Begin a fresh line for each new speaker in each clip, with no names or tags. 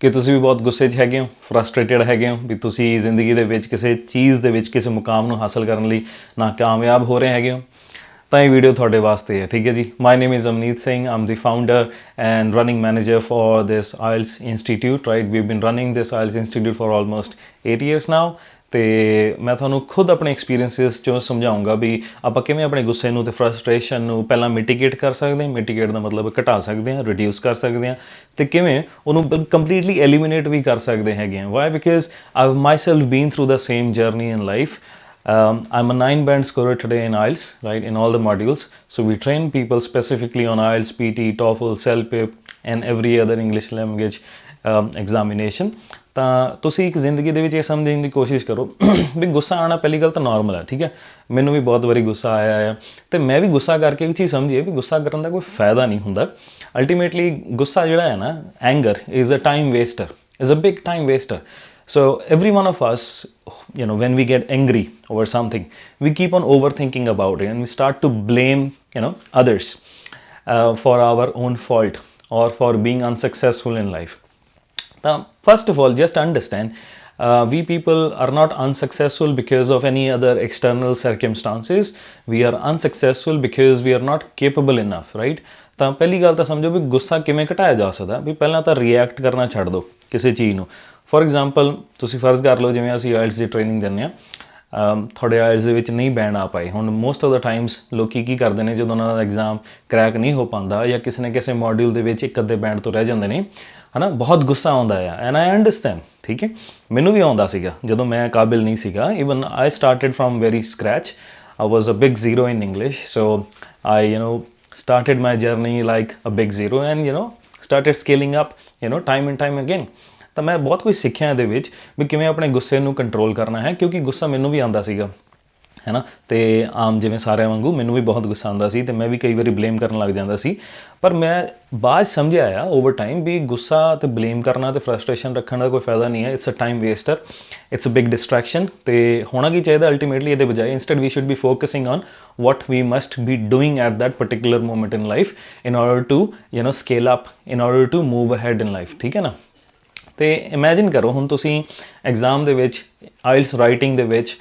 ਕਿ ਤੁਸੀਂ ਵੀ ਬਹੁਤ ਗੁੱਸੇ 'ਚ ਹੈਗੇ ਹੋ, ਫਰਸਟ੍ਰੇਟਡ ਹੈਗੇ ਹੋ ਵੀ ਤੁਸੀਂ ਜ਼ਿੰਦਗੀ ਦੇ ਵਿੱਚ ਕਿਸੇ ਚੀਜ਼ ਦੇ ਵਿੱਚ ਕਿਸੇ ਮੁਕਾਮ ਨੂੰ ਹਾਸਲ ਕਰਨ ਲਈ ਨਾਕਾਮਯਾਬ ਹੋ ਰਹੇ ਹੈਗੇ ਹੋ, ਤਾਂ ਇਹ ਵੀਡੀਓ ਤੁਹਾਡੇ ਵਾਸਤੇ ਹੈ। ਠੀਕ ਹੈ ਜੀ। My name is Amneet Singh. I'm the founder and running manager for this IELTS institute, right. We been running this IELTS institute for almost 8 years now. ਅਤੇ ਮੈਂ ਤੁਹਾਨੂੰ ਖੁਦ ਆਪਣੇ ਐਕਸਪੀਰੀਅੰਸਿਸ 'ਚੋਂ ਸਮਝਾਊਂਗਾ ਵੀ ਆਪਾਂ ਕਿਵੇਂ ਆਪਣੇ ਗੁੱਸੇ ਨੂੰ ਅਤੇ ਫਰਸਟ੍ਰੇਸ਼ਨ ਨੂੰ ਪਹਿਲਾਂ ਮਿਟੀਗੇਟ ਕਰ ਸਕਦੇ ਹਾਂ। ਮਿਟੀਗੇਟ ਦਾ ਮਤਲਬ ਘਟਾ ਸਕਦੇ ਹਾਂ, ਰਿਡਿਊਸ ਕਰ ਸਕਦੇ ਹਾਂ, ਅਤੇ ਕਿਵੇਂ ਉਹਨੂੰ ਕੰਪਲੀਟਲੀ ਐਲੀਮੀਨੇਟ ਵੀ ਕਰ ਸਕਦੇ ਹੈਗੇ ਹਾਂ। Why? Because I myself been through the same journey in life. I'm a 9-band scorer today in IELTS, right, in all the modules. So we train people specifically on IELTS, PT, TOEFL, CELPIP, and every other English language examination. ਤਾਂ ਤੁਸੀਂ ਇੱਕ ਜ਼ਿੰਦਗੀ ਦੇ ਵਿੱਚ ਇਹ ਸਮਝਣ ਦੀ ਕੋਸ਼ਿਸ਼ ਕਰੋ ਵੀ ਗੁੱਸਾ ਆਉਣਾ ਪਹਿਲੀ ਗੱਲ ਤਾਂ ਨੋਰਮਲ ਹੈ। ਠੀਕ ਹੈ, ਮੈਨੂੰ ਵੀ ਬਹੁਤ ਵਾਰੀ ਗੁੱਸਾ ਆਇਆ ਆ, ਅਤੇ ਮੈਂ ਵੀ ਗੁੱਸਾ ਕਰਕੇ ਇੱਕ ਚੀਜ਼ ਸਮਝੀਏ ਵੀ ਗੁੱਸਾ ਕਰਨ ਦਾ ਕੋਈ ਫਾਇਦਾ ਨਹੀਂ ਹੁੰਦਾ। ਅਲਟੀਮੇਟਲੀ ਗੁੱਸਾ ਜਿਹੜਾ ਹੈ ਨਾ, anger is a time waster, is a big time waster. So every one of us, when we get angry over something, we keep on overthinking about it and we start to blame, others for our own fault or for being unsuccessful in life. Now, first of all, just understand, we people are not unsuccessful because of any other external circumstances. We are unsuccessful because we are not capable enough, right? ਤਾਂ ਪਹਿਲੀ ਗੱਲ ਤਾਂ ਸਮਝੋ ਵੀ ਗੁੱਸਾ ਕਿਵੇਂ ਘਟਾਇਆ ਜਾ ਸਕਦਾ। ਵੀ ਪਹਿਲਾਂ ਤਾਂ ਰਿਐਕਟ ਕਰਨਾ ਛੱਡ ਦਿਓ ਕਿਸੇ ਚੀਜ਼ ਨੂੰ। ਫੋਰ ਐਗਜ਼ਾਮਪਲ, ਤੁਸੀਂ ਫਰਜ਼ ਕਰ ਲਓ ਜਿਵੇਂ ਅਸੀਂ ਆਇਲਸ ਦੀ ਟ੍ਰੇਨਿੰਗ ਦਿੰਦੇ ਹਾਂ, ਤੁਹਾਡੇ ਆਇਲਸ ਦੇ ਵਿੱਚ ਨਹੀਂ ਬੈਂਡ ਆ ਪਾਏ। ਹੁਣ ਮੋਸਟ ਆਫ ਦਾ ਟਾਈਮਸ ਲੋਕ ਕੀ ਕਰਦੇ ਨੇ, ਜਦੋਂ ਉਹਨਾਂ ਦਾ ਐਗਜ਼ਾਮ ਕਰੈਕ ਨਹੀਂ ਹੋ ਪਾਉਂਦਾ ਜਾਂ ਕਿਸੇ ਨਾ ਕਿਸੇ ਮੋਡਿਊਲ ਦੇ ਵਿੱਚ ਇੱਕ ਅੱਧੇ ਬੈਂਡ ਤੋਂ ਰਹਿ ਜਾਂਦੇ ਨੇ, ਹੈ ਨਾ, ਬਹੁਤ ਗੁੱਸਾ ਆਉਂਦਾ ਆ। ਐਂਡ ਆਈ ਅੰਡਰਸਟੈਂਡ, ਠੀਕ ਹੈ, ਮੈਨੂੰ ਵੀ ਆਉਂਦਾ ਸੀਗਾ ਜਦੋਂ ਮੈਂ ਕਾਬਿਲ ਨਹੀਂ ਸੀਗਾ। Even I started from very scratch. I was a big zero in English, so I started my journey like a big zero and started scaling up time and time again. ਤਾਂ ਮੈਂ ਬਹੁਤ ਕੁਝ ਸਿੱਖਿਆ ਇਹਦੇ ਵਿੱਚ ਵੀ ਕਿਵੇਂ ਆਪਣੇ ਗੁੱਸੇ ਨੂੰ ਕੰਟਰੋਲ ਕਰਨਾ ਹੈ, ਕਿਉਂਕਿ ਗੁੱਸਾ ਮੈਨੂੰ ਵੀ ਆਉਂਦਾ ਸੀਗਾ, ਹੈ ਨਾ। ਅਤੇ ਆਮ ਜਿਵੇਂ ਸਾਰਿਆਂ ਵਾਂਗੂ ਮੈਨੂੰ ਵੀ ਬਹੁਤ ਗੁੱਸਾ ਆਉਂਦਾ ਸੀ ਅਤੇ ਮੈਂ ਵੀ ਕਈ ਵਾਰੀ ਬਲੇਮ ਕਰਨ ਲੱਗ ਜਾਂਦਾ ਸੀ। ਪਰ ਮੈਂ ਬਾਅਦ ਸਮਝਿਆ ਆ ਓਵਰ ਟਾਈਮ ਵੀ ਗੁੱਸਾ ਅਤੇ ਬਲੇਮ ਕਰਨਾ ਅਤੇ ਫਰਸਟ੍ਰੇਸ਼ਨ ਰੱਖਣ ਦਾ ਕੋਈ ਫਾਇਦਾ ਨਹੀਂ ਹੈ। It's a time waster, it's a big distraction. ਅਤੇ ਹੋਣਾ ਕੀ ਚਾਹੀਦਾ ਅਲਟੀਮੇਟਲੀ ਇਹਦੇ ਬਜਾਏ, instead we should be focusing on what we must be doing at that particular moment in life in order to scale up, in order to move ahead in life. ਠੀਕ ਹੈ ਨਾ। ਅਤੇ ਇਮੈਜਿਨ ਕਰੋ ਹੁਣ ਤੁਸੀਂ exam ਦੇ ਵਿੱਚ IELTS writing ਦੇ ਵਿੱਚ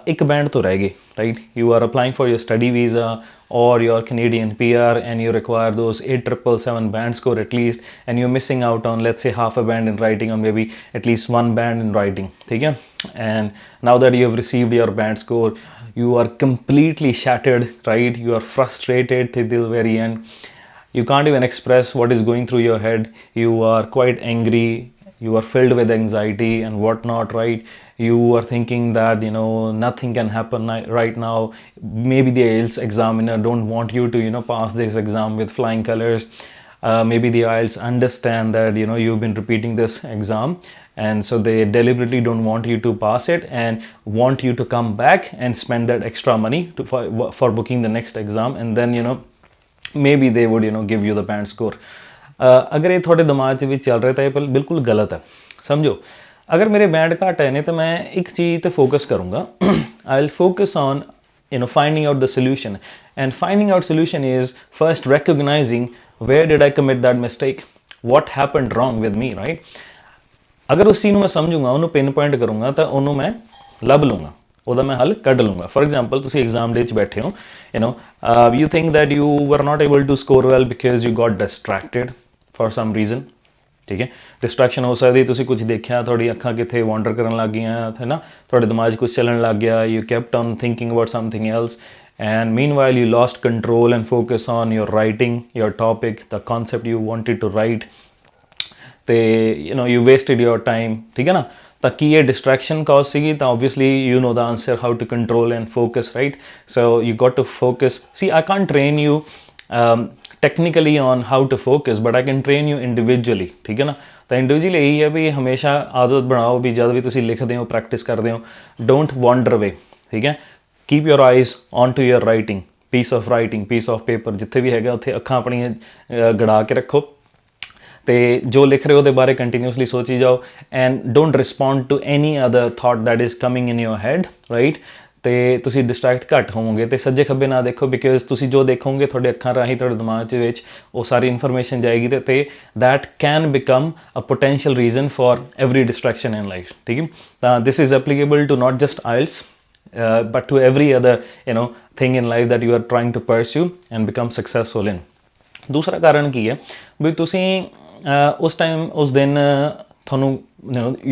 ਇੱਕ ਬੈਂਡ ਤੋਂ ਰਹਿ ਗਏ, right. You are applying for your study visa or you're Canadian PR and you require those 8777 band score at least, and you're missing out on, let's say, half a band in writing or maybe at least one band in writing. ठीक है, and now that you have received your band score, you are completely shattered, right? You are frustrated till the very end. You can't even express what is going through your head. You are quite angry, you are filled with anxiety and whatnot, right? You are thinking that nothing can happen right now. Maybe the IELTS examiner don't want you to pass this exam with flying colors. Maybe the IELTS understand that you've been repeating this exam, and so they deliberately don't want you to pass it and want you to come back and spend that extra money for booking the next exam, and then maybe they would give you the band score. ਅਗਰ ਇਹ ਤੁਹਾਡੇ ਦਿਮਾਗ 'ਚ ਵੀ ਚੱਲ ਰਿਹਾ ਤਾਂ ਇਹ ਬਿਲਕੁਲ ਗਲਤ ਹੈ। ਸਮਝੋ, ਅਗਰ ਮੇਰੇ ਬੈਂਡ ਘੱਟ ਆਏ ਨੇ ਤਾਂ ਮੈਂ ਇੱਕ ਚੀਜ਼ 'ਤੇ ਫੋਕਸ ਕਰੂੰਗਾ। I will focus on finding out the solution, and finding out solution is first recognizing where did I commit that mistake, what happened wrong with me, right? ਅਗਰ ਉਸ ਚੀਜ਼ ਨੂੰ ਮੈਂ ਸਮਝੂੰਗਾ, ਉਹਨੂੰ ਪਿਨ ਪੁਆਇੰਟ ਕਰੂੰਗਾ, ਤਾਂ ਉਹਨੂੰ ਮੈਂ ਲੱਭ ਲੂੰਗਾ, ਉਹਦਾ ਮੈਂ ਹੱਲ ਕੱਢ ਲੂੰਗਾ। ਫੋਰ ਐਗਜ਼ਾਮਪਲ, ਤੁਸੀਂ ਐਗਜ਼ਾਮ ਦੇ ਵਿੱਚ ਬੈਠੇ ਹੋ, you think that you were not able to score well because you got distracted for some reason. ਠੀਕ ਹੈ, ਡਿਸਟਰੈਕਸ਼ਨ ਹੋ ਸਕਦੀ, ਤੁਸੀਂ ਕੁਝ ਦੇਖਿਆ, ਤੁਹਾਡੀ ਅੱਖਾਂ ਕਿੱਥੇ ਵਾਂਡਰ ਕਰਨ ਲੱਗ ਗਈਆਂ, ਹੈ ਨਾ, ਤੁਹਾਡੇ ਦਿਮਾਗ 'ਚ ਕੁਝ ਚੱਲਣ ਲੱਗ ਗਿਆ, you kept on thinking about something else, and meanwhile you lost control and focus on your writing, your topic, the concept you wanted to write, ਤੇ you wasted your time. ਠੀਕ ਹੈ ਨਾ। ਤਾਂ ਕੀ ਇਹ ਡਿਸਟਰੈਕਸ਼ਨ ਕਾਜ਼ ਸੀਗੀ? ਤਾਂ obviously you know the answer, how to control and focus, right. So you got to focus. See, I can't train you technically on how to focus, but I can train you individually. ਠੀਕ ਹੈ ਨਾ। ਤਾਂ individually ਇਹੀ ਹੈ ਵੀ ਹਮੇਸ਼ਾ ਆਦਤ ਬਣਾਓ ਵੀ ਜਦ ਵੀ ਤੁਸੀਂ ਲਿਖਦੇ ਹੋ, ਪ੍ਰੈਕਟਿਸ ਕਰਦੇ ਹੋ, ਡੋਂਟ ਵਾਂਡਰ ਅਵੇ। ਠੀਕ ਹੈ, keep your eyes on to your writing, piece of writing, piece of paper, ਜਿੱਥੇ ਵੀ ਹੈਗਾ ਉੱਥੇ ਅੱਖਾਂ ਆਪਣੀਆਂ ਗੜਾ ਕੇ ਰੱਖੋ, ਅਤੇ ਜੋ ਲਿਖ ਰਹੇ ਹੋ ਉਹਦੇ ਬਾਰੇ ਕੰਟੀਨਿਊਸਲੀ ਸੋਚੀ ਜਾਓ, and don't respond to any other thought that is coming in your head, right. ਤੇ ਤੁਸੀਂ ਡਿਸਟਰੈਕਟ ਘੱਟ ਹੋਵੋਗੇ ਤੇ ਸੱਜੇ ਖੱਬੇ ਨਾ ਦੇਖੋ, ਬਿਕਾਜ਼ ਤੁਸੀਂ ਜੋ ਦੇਖੋਗੇ ਤੁਹਾਡੇ ਅੱਖਾਂ ਰਾਹੀਂ ਤੁਹਾਡੇ ਦਿਮਾਗ ਦੇ ਵਿੱਚ ਉਹ ਸਾਰੀ ਇਨਫੋਰਮੇਸ਼ਨ ਜਾਏਗੀ ਤੇ that can become a potential reason for every distraction in life, ਠੀਕ ਹੈ। ਤਾਂ this is applicable to not just IELTS but to every other thing in life that you are trying to pursue and become successful in। ਦੂਸਰਾ ਕਾਰਨ ਕੀ ਹੈ ਵੀ ਤੁਸੀਂ ਉਸ time ਉਸ ਦਿਨ ਤੁਹਾਨੂੰ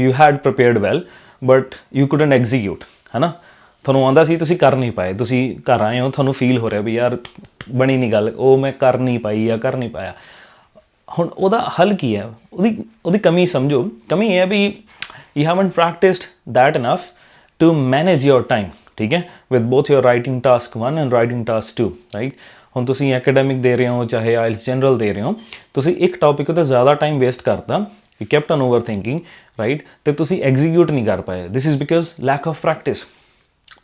you had prepared well but you couldn't execute, ਹੈ ਨਾ। ਤੁਹਾਨੂੰ ਆਉਂਦਾ ਸੀ, ਤੁਸੀਂ ਕਰ ਨਹੀਂ ਪਾਏ, ਤੁਸੀਂ ਘਰ ਆਏ ਹੋ, ਤੁਹਾਨੂੰ ਫੀਲ ਹੋ ਰਿਹਾ ਵੀ ਯਾਰ ਬਣੀ ਨਹੀਂ ਗੱਲ, ਉਹ ਮੈਂ ਕਰ ਨਹੀਂ ਪਾਈ ਜਾਂ ਕਰ ਨਹੀਂ ਪਾਇਆ। ਹੁਣ ਉਹਦਾ ਹੱਲ ਕੀ ਹੈ? ਉਹਦੀ ਕਮੀ ਸਮਝੋ। ਕਮੀ ਇਹ ਹੈ ਵੀ you haven't practiced that enough to manage your time, ਠੀਕ ਹੈ, with both your writing task 1 and writing task 2, right। ਹੁਣ ਤੁਸੀਂ ਐਕੈਡੈਮਿਕ ਦੇ ਰਹੇ ਹੋ ਚਾਹੇ ਆਇਲਸ ਜਨਰਲ ਦੇ ਰਹੇ ਹੋ, ਤੁਸੀਂ ਇੱਕ ਟੌਪਿਕ ਉੱਤੇ ਜ਼ਿਆਦਾ ਟਾਈਮ ਵੇਸਟ ਕਰਤਾ, you kept on overthinking, right, ਤੇ ਤੁਸੀਂ ਐਗਜ਼ੀਕਿਊਟ ਨਹੀਂ ਕਰ ਪਾਏ। this is because lack of practice,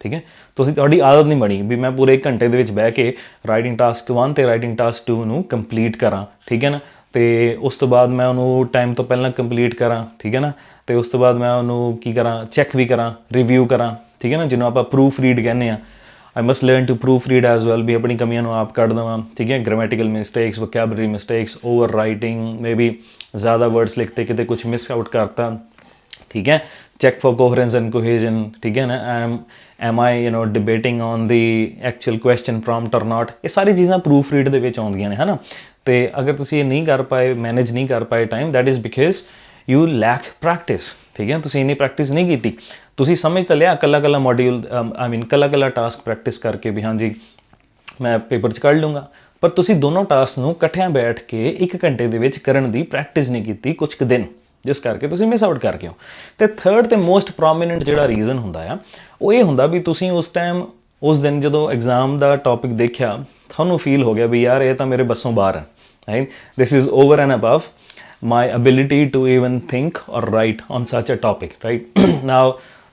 ਠੀਕ ਹੈ। ਤੁਹਾਡੀ ਆਦਤ ਨਹੀਂ ਬਣੀ ਵੀ ਮੈਂ ਪੂਰੇ 1 ਘੰਟੇ ਦੇ ਵਿੱਚ ਬਹਿ ਕੇ ਰਾਈਟਿੰਗ ਟਾਸਕ 1 ਤੇ ਰਾਈਟਿੰਗ ਟਾਸਕ 2 ਨੂੰ ਕੰਪਲੀਟ ਕਰਾਂ, ਠੀਕ ਹੈ ਨਾ, ਤੇ ਉਸ ਤੋਂ ਬਾਅਦ ਮੈਂ ਉਹਨੂੰ ਟਾਈਮ ਤੋਂ ਪਹਿਲਾਂ ਕੰਪਲੀਟ ਕਰਾਂ, ਠੀਕ ਹੈ ਨਾ, ਤੇ ਉਸ ਤੋਂ ਬਾਅਦ ਮੈਂ ਉਹਨੂੰ ਕੀ ਕਰਾਂ, ਚੈੱਕ ਵੀ ਕਰਾਂ, ਰਿਵਿਊ ਕਰਾਂ, ਠੀਕ ਹੈ ਨਾ, ਜਿਹਨੂੰ ਆਪਾਂ ਪ੍ਰੂਫ ਰੀਡ ਕਹਿੰਦੇ ਆ। I must learn to proofread as well, ਵੀ ਆਪਣੀ ਕਮੀਆਂ ਨੂੰ ਆਪ ਕੱਢ ਦੇਵਾਂ, ਠੀਕ ਹੈ। Grammatical mistakes, vocabulary mistakes, over writing, maybe ਜ਼ਿਆਦਾ ਵਰਡਸ ਲਿਖਤੇ ਕਿਤੇ ਕੁਝ ਮਿਸ ਆਊਟ ਕਰਤਾ, ਠੀਕ ਹੈ। ਚੈੱਕ ਫॉर ਕੋਹਰੈਂਸ ਐਂਡ ਕੋਹੇਜਨ, ਠੀਕ ਹੈ ਨਾ। am I debating on the actual question prompt or not, ਇਹ ਸਾਰੀ ਚੀਜ਼ਾਂ ਪ੍ਰੂਫ ਰੀਡ ਦੇ ਵਿੱਚ ਆਉਂਦੀਆਂ ਨੇ, ਹੈ ਨਾ। ਤੇ ਅਗਰ ਤੁਸੀਂ ਇਹ ਨਹੀਂ ਕਰ ਪਾਏ, ਮੈਨੇਜ ਨਹੀਂ ਕਰ ਪਾਏ time, that is because you lack practice, ਠੀਕ ਹੈ। ਤੁਸੀਂ ਇੰਨੀ ਪ੍ਰੈਕਟਿਸ ਨਹੀਂ ਕੀਤੀ। ਤੁਸੀਂ ਸਮਝ ਤਾਂ ਲਿਆ ਕੱਲਾ ਮੋਡਿਊਲ, ਕੱਲਾ ਟਾਸਕ ਪ੍ਰੈਕਟਿਸ ਕਰਕੇ ਵੀ ਹਾਂਜੀ ਮੈਂ ਪੇਪਰ 'ਚ ਕੱਢ ਲੂੰਗਾ, ਪਰ ਤੁਸੀਂ ਦੋਨੋਂ ਟਾਸਕ ਨੂੰ ਇਕੱਠਿਆਂ ਬੈਠ ਕੇ 1 ਘੰਟੇ ਦੇ ਵਿੱਚ ਕਰਨ ਦੀ ਪ੍ਰੈਕਟਿਸ ਨਹੀਂ ਕੀਤੀ ਕੁਝ ਕੁ ਦਿਨ, ਜਿਸ ਕਰਕੇ ਤੁਸੀਂ ਮਿਸ ਆਊਟ ਕਰ ਗਏ ਹੋ। ਤੇ ਥਰਡ ਤੇ ਮੋਸਟ ਪ੍ਰੋਮੀਨੈਂਟ ਜਿਹੜਾ ਰੀਜ਼ਨ ਹੁੰਦਾ ਆ ਉਹ ਇਹ ਹੁੰਦਾ ਵੀ ਤੁਸੀਂ ਉਸ ਟਾਈਮ ਉਸ ਦਿਨ ਜਦੋਂ ਐਗਜ਼ਾਮ ਦਾ ਟੌਪਿਕ ਦੇਖਿਆ ਤੁਹਾਨੂੰ ਫੀਲ ਹੋ ਗਿਆ ਵੀ ਯਾਰ ਇਹ ਤਾਂ ਮੇਰੇ ਬੱਸੋਂ ਬਾਹਰ ਹੈ, right. This is over and above my ability to even think or write on such a topic, right? Now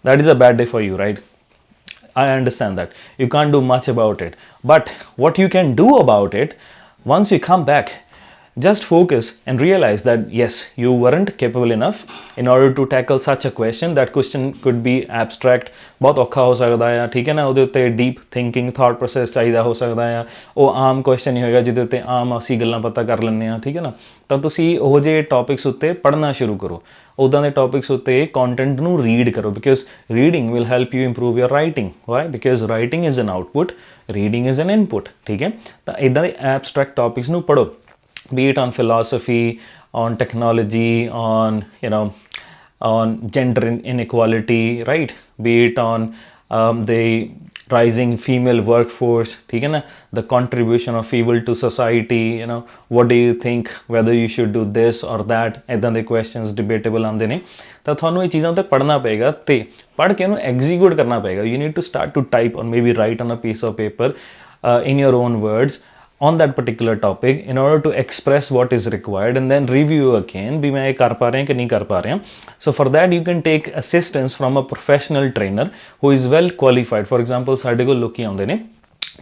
that is a bad day for you, right? I understand that you can't do much about it, but what you can do about it, once you come back, just focus and realize that yes, you weren't capable enough in order to tackle such a question। that question could be abstract, बहुत ਔਖਾ ਹੋ ਸਕਦਾ ਆ, ਠੀਕ ਹੈ ਨਾ। ਉਹਦੇ ਉੱਤੇ ਡੀਪ ਥਿੰਕਿੰਗ ਥਾਟ ਪ੍ਰੋਸੈਸ ਚਾਹੀਦਾ ਹੋ ਸਕਦਾ ਆ। ਉਹ ਆਮ ਕੁਐਸਚਨ ਨਹੀਂ ਹੋਏਗਾ ਜਿਹਦੇ ਉੱਤੇ ਆਮ ਅਸੀਂ ਗੱਲਾਂ ਪਤਾ ਕਰ ਲੈਂਦੇ ਹਾਂ, ਠੀਕ ਹੈ ਨਾ। ਤਾਂ ਤੁਸੀਂ ਉਹ ਜਿਹੇ ਟੌਪਿਕਸ ਉੱਤੇ ਪੜ੍ਹਨਾ ਸ਼ੁਰੂ ਕਰੋ, ਉੱਦਾਂ ਦੇ ਟੌਪਿਕਸ ਉੱਤੇ ਕੰਟੈਂਟ ਨੂੰ ਰੀਡ ਕਰੋ, because reading will help you improve your writing. Why? Because writing is an output, reading is an input, ਠੀਕ ਹੈ। ਤਾਂ ਇੱਦਾਂ ਦੇ ਐਬਸਟਰੈਕਟ ਟੌਪਿਕਸ ਨੂੰ ਪੜ੍ਹੋ, be it on philosophy, on technology, on gender inequality, right? Be it on the rising female workforce, ठीक है ना, the contribution of female to society, what do you think, whether you should do this or that, ਇੱਦਾਂ ਦੇ questions debatable ਆਉਂਦੇ ਨੇ। ਤਾਂ ਤੁਹਾਨੂੰ ਇਹ ਚੀਜ਼ਾਂ ਉੱਤੇ ਪੜ੍ਹਨਾ ਪਏਗਾ ਤੇ ਪੜ੍ਹ ਕੇ ਉਹਨੂੰ ਐਗਜ਼ੀਕਿਊਟ ਕਰਨਾ ਪਏਗਾ। you need to start to type or maybe write on a piece of paper in your own words on that particular topic in order to express what is required and then review again ਵੀ ਮੈਂ ਇਹ ਕਰ ਪਾ ਰਿਹਾ ਕਿ ਨਹੀਂ ਕਰ ਪਾ ਰਿਹਾ। So for that you can take assistance from a professional trainer who is well qualified। For example ਸਾਡੇ ਕੋਲ ਲੋਕੀ ਆਉਂਦੇ ਨੇ,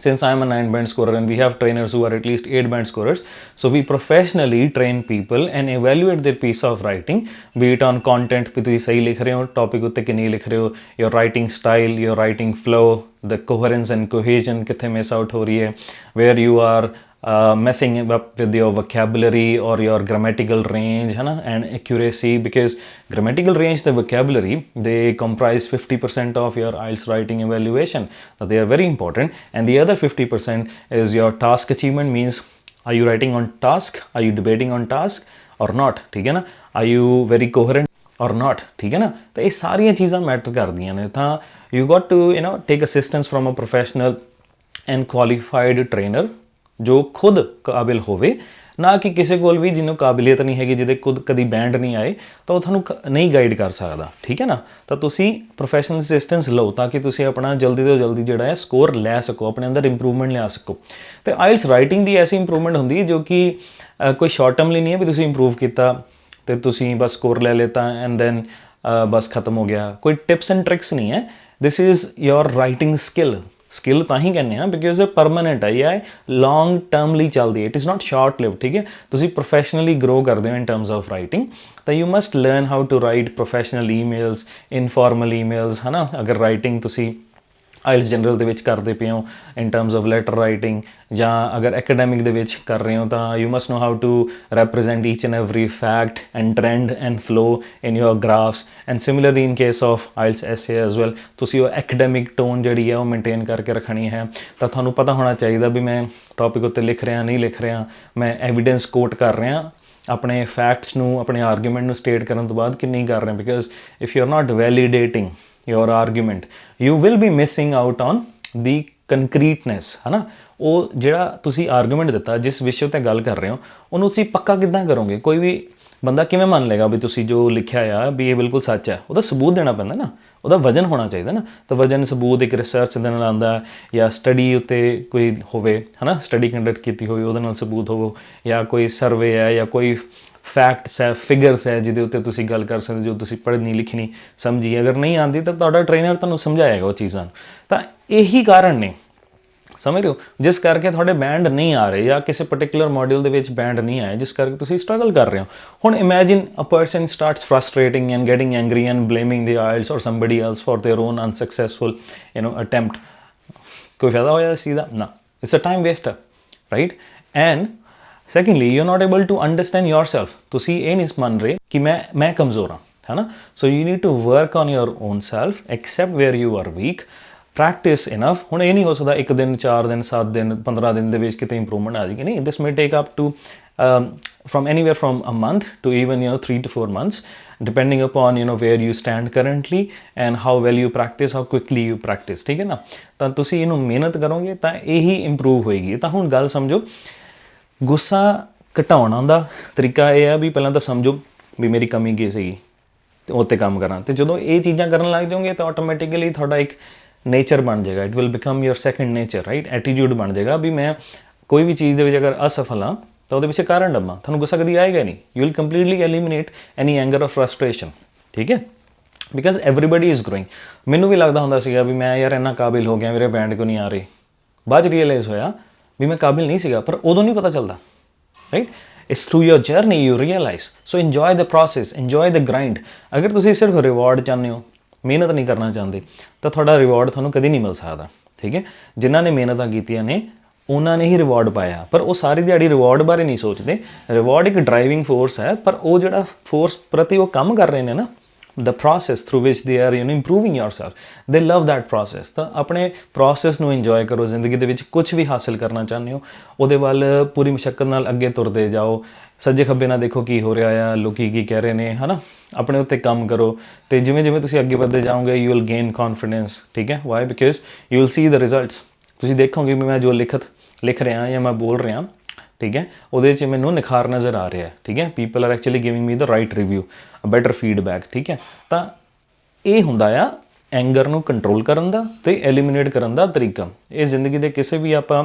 since I am a 9-band scorer and we have trainers who are at least 8-band scorers, so we professionally train people and evaluate their piece of writing, be it on content ਵੀ ਤੁਸੀਂ ਸਹੀ ਲਿਖ ਰਹੇ ਹੋ, topic ਉੱਤੇ ਕਿ ਨਹੀਂ ਲਿਖ ਰਹੇ ਹੋ, your writing style, your writing flow, the coherence and cohesion ਕਿੱਥੇ ਮਿਸ ਆਊਟ ਹੋ ਰਹੀ ਹੈ, where you are messing up with your vocabulary or your grammatical range, है ना, and accuracy, because grammatical range the vocabulary they comprise 50% of your IELTS writing evaluation, so they are very important। and the other 50% is your task achievement, means are you writing on task, are you debating on task or not, ठीक है ना, are you very coherent or not, ठीक है ना। तो ये सारियां चीज़ां मैटर करदियां ने। ਤਾਂ you got to take assistance from a professional and qualified trainer ਜੋ ਖੁਦ ਕਾਬਿਲ ਹੋਵੇ, ਨਾ ਕਿ ਕਿਸੇ ਕੋਲ ਵੀ ਜਿਹਨੂੰ ਕਾਬਲੀਅਤ ਨਹੀਂ ਹੈਗੀ, ਜਿਹਦੇ ਖੁਦ ਕਦੀ ਬੈਂਡ ਨਹੀਂ ਆਏ, ਤਾਂ ਉਹ ਤੁਹਾਨੂੰ ਨਹੀਂ ਗਾਈਡ ਕਰ ਸਕਦਾ, ਠੀਕ ਹੈ ਨਾ। ਤਾਂ ਤੁਸੀਂ ਪ੍ਰੋਫੈਸ਼ਨਲ ਅਸਿਸਟੈਂਸ ਲਓ ਤਾਂ ਕਿ ਤੁਸੀਂ ਆਪਣਾ ਜਲਦੀ ਤੋਂ ਜਲਦੀ ਜਿਹੜਾ ਹੈ ਸਕੋਰ ਲੈ ਸਕੋ, ਆਪਣੇ ਅੰਦਰ ਇੰਪਰੂਵਮੈਂਟ ਲਿਆ ਸਕੋ। ਤੇ ਆਇਲਸ ਰਾਈਟਿੰਗ ਦੀ ਐਸੀ ਇੰਪਰੂਵਮੈਂਟ ਹੁੰਦੀ ਹੈ ਜੋ ਕਿ ਕੋਈ ਸ਼ਾਰਟ ਟਰਮ ਲਈ ਨਹੀਂ ਹੈ ਵੀ ਤੁਸੀਂ ਇੰਪਰੂਵ ਕੀਤਾ ਤੇ ਤੁਸੀਂ ਬਸ ਸਕੋਰ ਲੈ ਲਿੱਤਾ ਐਂਡ ਦੈਨ ਬਸ ਖਤਮ ਹੋ ਗਿਆ। ਕੋਈ ਟਿਪਸ ਐਂਡ ਟ੍ਰਿਕਸ ਨਹੀਂ ਹੈ। This is your writing skill ਤਾਂ ਹੀ ਕਹਿੰਦੇ ਆ ਬਿਕਾਜ਼ ਇਹ ਪਰਮਾਨੈਂਟ ਹੈ, ਇਹ ਲੌਂਗ ਟਰਮ ਲਈ ਚੱਲਦੀ ਹੈ, it is not short live, ਠੀਕ ਹੈ। ਤੁਸੀਂ ਪ੍ਰੋਫੈਸ਼ਨਲੀ ਗਰੋ ਕਰਦੇ ਹੋ ਇਨ ਟਰਮਸ ਆਫ ਰਾਈਟਿੰਗ, ਤਾਂ you must learn how to write professional emails, informal emails, ਹੈ ਨਾ। ਅਗਰ ਰਾਈਟਿੰਗ ਤੁਸੀਂ ਆਇਲਸ ਜਨਰਲ ਦੇ ਵਿੱਚ ਕਰਦੇ ਪਏ ਹੋ in terms of letter writing, ਜਾਂ ਅਗਰ ਐਕੈਡੈਮਿਕ ਦੇ ਵਿੱਚ ਕਰ ਰਹੇ ਹੋ ਤਾਂ you must know how to represent each and every fact and trend and flow in your graphs. And similarly in case of IELTS essay as well, ਤੁਸੀਂ ਉਹ ਐਕੈਡੈਮਿਕ ਟੋਨ ਜਿਹੜੀ ਹੈ ਉਹ ਮੇਨਟੇਨ ਕਰਕੇ ਰੱਖਣੀ ਹੈ। ਤਾਂ ਤੁਹਾਨੂੰ ਪਤਾ ਹੋਣਾ ਚਾਹੀਦਾ ਵੀ ਮੈਂ ਟੌਪਿਕ ਉੱਤੇ ਲਿਖ ਰਿਹਾ ਨਹੀਂ ਲਿਖ ਰਿਹਾ, ਮੈਂ ਐਵੀਡੈਂਸ ਕੋਟ ਕਰ ਰਿਹਾ, ਆਪਣੇ ਫੈਕਟਸ ਨੂੰ ਆਪਣੇ ਆਰਗੂਮੈਂਟ ਨੂੰ ਸਟੇਟ ਕਰਨ ਤੋਂ ਬਾਅਦ ਕਿੰਨੀ ਕਰ ਰਹੇ, because if you are not validating your argument you will be missing out on the concreteness, ਹੈ ਨਾ। ਉਹ ਜਿਹੜਾ ਤੁਸੀਂ ਆਰਗੂਮੈਂਟ ਦਿੱਤਾ, ਜਿਸ ਵਿਸ਼ੇ 'ਤੇ ਗੱਲ ਕਰ ਰਹੇ ਹੋ, ਉਹਨੂੰ ਤੁਸੀਂ ਪੱਕਾ ਕਿੱਦਾਂ ਕਰੋਗੇ? ਕੋਈ ਵੀ ਬੰਦਾ ਕਿਵੇਂ ਮੰਨ ਲਏਗਾ ਵੀ ਤੁਸੀਂ ਜੋ ਲਿਖਿਆ ਆ ਵੀ ਇਹ ਬਿਲਕੁਲ ਸੱਚ ਹੈ? ਉਹਦਾ ਸਬੂਤ ਦੇਣਾ ਪੈਂਦਾ ਨਾ, ਉਹਦਾ ਵਜਨ ਹੋਣਾ ਚਾਹੀਦਾ ਨਾ। ਤਾਂ ਵਜਨ ਸਬੂਤ ਇੱਕ ਰਿਸਰਚ ਦੇ ਨਾਲ ਆਉਂਦਾ, ਜਾਂ ਸਟੱਡੀ ਉੱਤੇ ਕੋਈ ਹੋਵੇ, ਹੈ ਨਾ, ਸਟੱਡੀ ਕੰਡਕਟ ਕੀਤੀ ਹੋਵੇ ਉਹਦੇ ਨਾਲ ਸਬੂਤ ਹੋਵੋ, ਜਾਂ ਕੋਈ ਸਰਵੇ ਹੈ ਜਾਂ ਕੋਈ ਫੈਕਟਸ ਹੈ, ਫਿਗਰਸ ਹੈ ਜਿਹਦੇ ਉੱਤੇ ਤੁਸੀਂ ਗੱਲ ਕਰ ਸਕਦੇ, ਜੋ ਤੁਸੀਂ ਪੜ੍ਹਨੀ ਲਿਖਣੀ ਸਮਝੀ। ਅਗਰ ਨਹੀਂ ਆਉਂਦੀ ਤਾਂ ਤੁਹਾਡਾ ਟ੍ਰੇਨਰ ਤੁਹਾਨੂੰ ਸਮਝਾਏਗਾ ਉਹ ਚੀਜ਼ਾਂ। ਤਾਂ ਇਹੀ ਕਾਰਨ ਨੇ, ਸਮਝ ਰਹੇ ਹੋ, ਜਿਸ ਕਰਕੇ ਤੁਹਾਡੇ ਬੈਂਡ ਨਹੀਂ ਆ ਰਹੇ, ਜਾਂ ਕਿਸੇ ਪਰਟੀਕੂਲਰ ਮੋਡਿਊਲ ਦੇ ਵਿੱਚ ਬੈਂਡ ਨਹੀਂ ਆਏ, ਜਿਸ ਕਰਕੇ ਤੁਸੀਂ ਸਟਰਗਲ ਕਰ ਰਹੇ ਹੋ। ਹੁਣ imagine a person starts frustrating and getting angry and blaming the IELTS or somebody else for their own unsuccessful attempt. ਕੋਈ ਫਾਇਦਾ ਹੋਇਆ ਇਸ ਚੀਜ਼ ਦਾ? ਨਾ, it's a time waster, right. And secondly you are not able to understand yourself. ਤੁਸੀਂ ਇਹ ਨਹੀਂ ਮੰਨ ਰਹੇ ਕਿ ਮੈਂ ਕਮਜ਼ੋਰ ਹਾਂ, ਹੈ ਨਾ। So you need to work on your own self, accept where you are weak, practice enough. ਹੁਣ ਇਹ ਨਹੀਂ ਹੋ ਸਕਦਾ 1 ਦਿਨ 4 ਦਿਨ 7 ਦਿਨ 15 ਦਿਨ ਦੇ ਵਿੱਚ ਕਿਤੇ ਇੰਪਰੂਵਮੈਂਟ ਆ ਜਾਏਗੀ, ਨਹੀਂ। This may take up to from anywhere from a month to even 3 to 4 months, depending upon where you stand currently and how well you practice, how quickly you practice, ਠੀਕ ਹੈ ਨਾ। ਤਾਂ ਤੁਸੀਂ ਇਹਨੂੰ ਮਿਹਨਤ ਕਰੋਗੇ ਤਾਂ ਇਹੀ ਇੰਪਰੂਵ ਹੋਏਗੀ। ਤਾਂ ਹੁਣ ਗੱਲ ਸਮਝੋ, ਗੁੱਸਾ ਘਟਾਉਣ ਦਾ ਤਰੀਕਾ ਇਹ ਹੈ ਵੀ ਪਹਿਲਾਂ ਤਾਂ ਸਮਝੋ ਵੀ ਮੇਰੀ ਕਮੀ ਕੀ ਸੀਗੀ ਤੇ ਉਹ 'ਤੇ ਕੰਮ ਕਰਾਂ। ਤੇ ਜਦੋਂ ਇਹ ਚੀਜ਼ਾਂ ਕਰਨ ਲੱਗ ਜਾਓਗੇ ਤਾਂ ਆਟੋਮੈਟਿਕਲੀ ਤੁਹਾਡਾ ਇੱਕ ਨੇਚਰ ਬਣ ਜਾਏਗਾ, it will become your second nature, right. Attitude ਬਣ ਜਾਏਗਾ ਵੀ ਮੈਂ ਕੋਈ ਵੀ ਚੀਜ਼ ਦੇ ਵਿੱਚ ਅਗਰ ਅਸਫਲ ਹਾਂ ਤਾਂ ਉਹਦੇ ਪਿੱਛੇ ਕਾਰਨ ਲੱਭਾਂ, ਤੁਹਾਨੂੰ ਗੁੱਸਾ ਕਦੀ ਆਏਗਾ ਨਹੀਂ। You will completely eliminate any anger ਔਰ ਫਰਸਟ੍ਰੇਸ਼ਨ, ਠੀਕ ਹੈ, ਬਿਕਾਜ਼ ਐਵਰੀਬਡੀ ਇਜ਼ ਗਰੋਇੰਗ। ਮੈਨੂੰ ਵੀ ਲੱਗਦਾ ਹੁੰਦਾ ਸੀਗਾ ਵੀ ਮੈਂ ਯਾਰ ਇੰਨਾ ਕਾਬਿਲ ਹੋ ਗਿਆ, ਮੇਰੇ ਬੈਂਡ ਕਿਉਂ ਨਹੀਂ ਆ ਰਹੇ। ਬਾਅਦ 'ਚ ਰੀਅਲਾਈਜ਼ ਹੋਇਆ ਵੀ ਮੈਂ ਕਾਬਿਲ ਨਹੀਂ ਸੀਗਾ, ਪਰ ਉਦੋਂ ਨਹੀਂ ਪਤਾ ਚੱਲਦਾ, right. It's through your journey you realise. So enjoy the process, enjoy the grind. ਅਗਰ ਤੁਸੀਂ ਸਿਰਫ ਰਿਵਾਰਡ ਚਾਹੁੰਦੇ ਹੋ, ਮਿਹਨਤ ਨਹੀਂ ਕਰਨਾ ਚਾਹੁੰਦੇ, ਤਾਂ ਤੁਹਾਡਾ ਰਿਵਾਰਡ ਤੁਹਾਨੂੰ ਕਦੀ ਨਹੀਂ ਮਿਲ ਸਕਦਾ, ਠੀਕ ਹੈ। ਜਿਨ੍ਹਾਂ ਨੇ ਮਿਹਨਤਾਂ ਕੀਤੀਆਂ ਨੇ ਉਹਨਾਂ ਨੇ ਹੀ ਰਿਵਾਰਡ ਪਾਇਆ, ਪਰ ਉਹ ਸਾਰੀ ਦਿਹਾੜੀ ਰਿਵਾਰਡ ਬਾਰੇ ਨਹੀਂ ਸੋਚਦੇ। ਰਿਵਾਰਡ ਇੱਕ ਡਰਾਈਵਿੰਗ ਫੋਰਸ ਹੈ, ਪਰ ਉਹ ਜਿਹੜਾ ਫੋਰਸ ਪ੍ਰਤੀ ਉਹ ਕੰਮ ਕਰ ਰਹੇ ਨੇ ਨਾ, the process through which they are improving yourself, they love that process। ਤਾਂ ਆਪਣੇ ਪ੍ਰੋਸੈਸ ਨੂੰ ਇੰਜੋਏ ਕਰੋ। ਜ਼ਿੰਦਗੀ ਦੇ ਵਿੱਚ ਕੁਝ ਵੀ ਹਾਸਿਲ ਕਰਨਾ ਚਾਹੁੰਦੇ ਹੋ, ਉਹਦੇ ਵੱਲ ਪੂਰੀ ਮੁਸ਼ੱਕਤ ਨਾਲ ਅੱਗੇ ਤੁਰਦੇ ਜਾਓ। ਸੱਜੇ ਖੱਬੇ ਨਾਲ ਦੇਖੋ ਕੀ ਹੋ ਰਿਹਾ ਆ, ਲੋਕੀ ਕੀ ਕਹਿ ਰਹੇ ਨੇ, ਹੈ ਨਾ। ਆਪਣੇ ਉੱਤੇ ਕੰਮ ਕਰੋ, ਤੇ ਜਿਵੇਂ ਜਿਵੇਂ ਤੁਸੀਂ ਅੱਗੇ ਵੱਧਦੇ ਜਾਓਗੇ ਯੂ ਵਿਲ ਗੇਨ ਕੌਨਫੀਡੈਂਸ, ਠੀਕ ਹੈ। Why? Because you will see the results. ਤੁਸੀਂ ਦੇਖੋਗੇ ਵੀ ਮੈਂ ਜੋ ਲਿਖ ਰਿਹਾ ਜਾਂ ਮੈਂ ਬੋਲ ਰਿਹਾ, ਠੀਕ ਹੈ, ਉਹਦੇ 'ਚ ਮੈਨੂੰ ਨਿਖਾਰ ਨਜ਼ਰ ਆ ਰਿਹਾ, ਠੀਕ ਹੈ। People are actually giving me the right review, better feedback, ਠੀਕ ਹੈ। ਤਾਂ ਇਹ ਹੁੰਦਾ ਆ ਐਂਗਰ ਨੂੰ ਕੰਟਰੋਲ ਕਰਨ ਦਾ ਤੇ ਐਲੀਮੀਨੇਟ ਕਰਨ ਦਾ ਤਰੀਕਾ। ਇਹ ਜ਼ਿੰਦਗੀ ਦੇ ਕਿਸੇ ਵੀ ਆਪਾਂ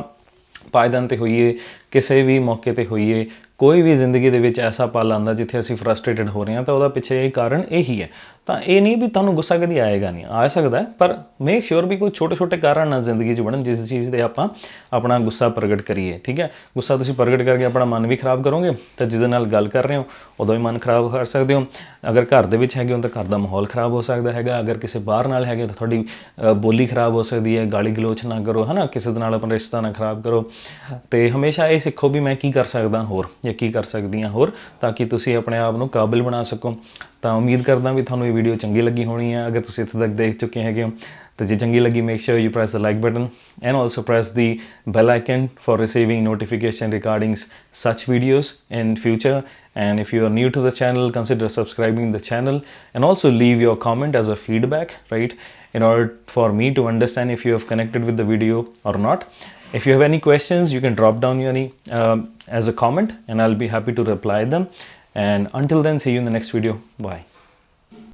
ਪਾਇਦਾਨ 'ਤੇ ਹੋਈਏ, ਕਿਸੇ ਵੀ ਮੌਕੇ 'ਤੇ ਹੋਈਏ, ਕੋਈ ਵੀ ਜ਼ਿੰਦਗੀ ਦੇ ਵਿੱਚ ਐਸਾ ਪਲ ਆਉਂਦਾ ਜਿੱਥੇ ਅਸੀਂ ਫਰਸਟ੍ਰੇਟਡ ਹੋ ਰਹੇ ਹਾਂ, ਤਾਂ ਉਹਦਾ ਪਿੱਛੇ ਇਹ ਕਾਰਨ ਇਹੀ ਹੈ। ਤਾਂ ਇਹ ਨਹੀਂ ਵੀ ਤੁਹਾਨੂੰ ਗੁੱਸਾ ਕਦੀ ਆਏਗਾ ਨਹੀਂ, ਆ ਸਕਦਾ, ਪਰ ਮੇਕ ਸ਼ੋਰ ਵੀ ਕੋਈ ਛੋਟੇ ਛੋਟੇ ਕਾਰਨ ਨਾ ਜ਼ਿੰਦਗੀ 'ਚ ਬਣਨ ਜਿਸ ਚੀਜ਼ 'ਤੇ ਆਪਾਂ ਆਪਣਾ ਗੁੱਸਾ ਪ੍ਰਗਟ ਕਰੀਏ, ਠੀਕ ਹੈ। ਗੁੱਸਾ ਤੁਸੀਂ ਪ੍ਰਗਟ ਕਰਕੇ ਆਪਣਾ ਮਨ ਵੀ ਖਰਾਬ ਕਰੋਗੇ, ਤਾਂ ਜਿਹਦੇ ਨਾਲ ਗੱਲ ਕਰ ਰਹੇ ਹੋ ਉਦੋਂ ਵੀ ਮਨ ਖਰਾਬ ਕਰ ਸਕਦੇ ਹੋ। ਅਗਰ ਘਰ ਦੇ ਵਿੱਚ ਹੈਗੇ ਹੋ ਤਾਂ ਘਰ ਦਾ ਮਾਹੌਲ ਖਰਾਬ ਹੋ ਸਕਦਾ ਹੈਗਾ। ਅਗਰ ਕਿਸੇ ਬਾਹਰ ਨਾਲ ਹੈਗੇ ਤਾਂ ਤੁਹਾਡੀ ਬੋਲੀ ਖਰਾਬ ਹੋ ਸਕਦੀ ਹੈ। ਗਾਲੀ ਗਲੋਚ ਨਾ ਕਰੋ, ਹੈ ਨਾ, ਕਿਸੇ ਦੇ ਨਾਲ ਆਪਣਾ ਰਿਸ਼ਤਾ ਨਾ ਖਰਾਬ ਕਰੋ। ਤੇ ਹਮੇਸ਼ਾ ਇਹ ਸਿੱਖੋ ਵੀ ਮੈਂ ਕੀ ਕਰ ਸਕਦਾ ਹੋਰ ਜਾਂ ਕੀ ਕਰ ਸਕਦੀ ਹਾਂ ਹੋਰ, ਤਾਂ ਕਿ ਤੁਸੀਂ ਆਪਣੇ ਆਪ ਨੂੰ ਕਾਬਿਲ ਬਣਾ ਸਕੋ। ਤਾਂ ਉਮੀਦ ਕਰਦਾ ਵੀ ਤੁਹਾਨੂੰ ਇਹ ਵੀਡੀਓ ਚੰਗੀ ਲੱਗੀ ਹੋਣੀ ਹੈ। ਅਗਰ ਤੁਸੀਂ ਇੱਥੇ ਤੱਕ ਦੇਖ ਚੁੱਕੇ ਹੈਗੇ ਹੋ ਤਾਂ ਜੇ ਚੰਗੀ ਲੱਗੀ, make sure you press the like button and also press the bell icon for receiving notification regarding such videos in future. And if you are new to the channel, consider subscribing the channel and also leave your comment as a feedback, right, in order for me to understand if you have connected with the video or not. If you have any questions, you can drop down as a comment and I'll be happy to reply them. And until then, see you in the next video. Bye.